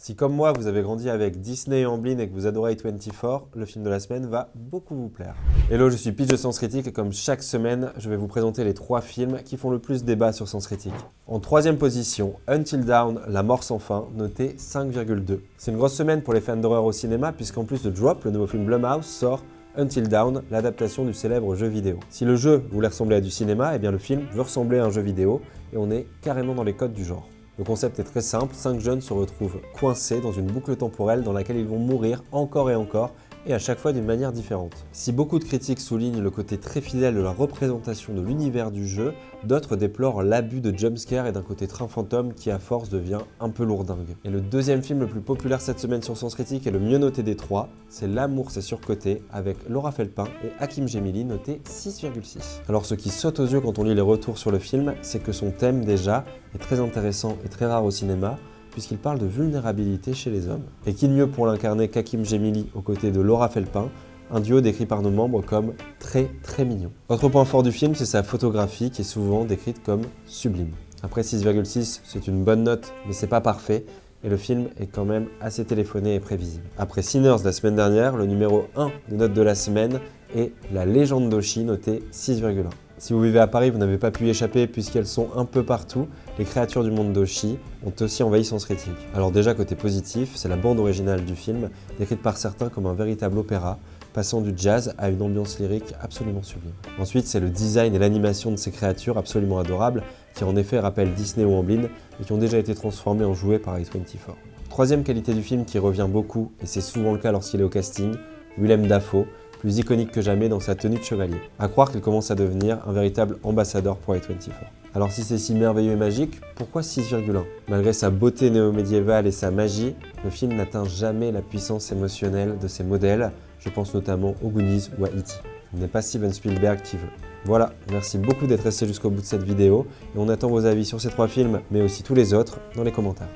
Si comme moi, vous avez grandi avec Disney et Amblin et que vous adorez A24, le film de la semaine va beaucoup vous plaire. Hello, je suis Pitch de Sens Critique et comme chaque semaine, je vais vous présenter les 3 films qui font le plus débat sur Sens Critique. En 3e position, Until Dawn, La mort sans fin, noté 5,2. C'est une grosse semaine pour les fans d'horreur au cinéma puisqu'en plus de Drop, le nouveau film Blumhouse sort Until Dawn, l'adaptation du célèbre jeu vidéo. Si le jeu voulait ressembler à du cinéma, eh bien le film veut ressembler à un jeu vidéo et on est carrément dans les codes du genre. Le concept est très simple, 5 jeunes se retrouvent coincés dans une boucle temporelle dans laquelle ils vont mourir encore et à chaque fois d'une manière différente. Si beaucoup de critiques soulignent le côté très fidèle de la représentation de l'univers du jeu, d'autres déplorent l'abus de jumpscare et d'un côté train fantôme qui à force devient un peu lourdingue. Et le 2e film le plus populaire cette semaine sur Sens Critique et le mieux noté des 3, c'est L'amour c'est surcoté avec Laura Felpin et Hakim Gemili noté 6,6. Alors ce qui saute aux yeux quand on lit les retours sur le film, c'est que son thème déjà est très intéressant et très rare au cinéma, puisqu'il parle de vulnérabilité chez les hommes. Et qui de mieux pour l'incarner qu'Hakim Gemili aux côtés de Laura Felpin, un duo décrit par nos membres comme très mignon. Autre point fort du film, c'est sa photographie qui est souvent décrite comme sublime. Après 6,6, c'est une bonne note, mais c'est pas parfait, et le film est quand même assez téléphoné et prévisible. Après Sinners la semaine dernière, le numéro 1 des notes de la semaine est La légende d'Oshi, noté 6,1. Si vous vivez à Paris, vous n'avez pas pu y échapper puisqu'elles sont un peu partout. Les créatures du monde d'Oshi ont aussi envahi Sens Critique. Alors déjà, côté positif, c'est la bande originale du film, décrite par certains comme un véritable opéra, passant du jazz à une ambiance lyrique absolument sublime. Ensuite, c'est le design et l'animation de ces créatures absolument adorables, qui en effet rappellent Disney ou Amblin, et qui ont déjà été transformées en jouets par A24. 3e qualité du film qui revient beaucoup, et c'est souvent le cas lorsqu'il est au casting, Willem Dafoe, plus iconique que jamais dans sa tenue de chevalier. À croire qu'il commence à devenir un véritable ambassadeur pour A24. Alors si c'est si merveilleux et magique, pourquoi 6,1 ? Malgré sa beauté néo-médiévale et sa magie, le film n'atteint jamais la puissance émotionnelle de ses modèles, je pense notamment aux Goonies ou à E.T. Il n'est pas Steven Spielberg qui veut. Voilà, merci beaucoup d'être resté jusqu'au bout de cette vidéo, et on attend vos avis sur ces 3 films, mais aussi tous les autres, dans les commentaires.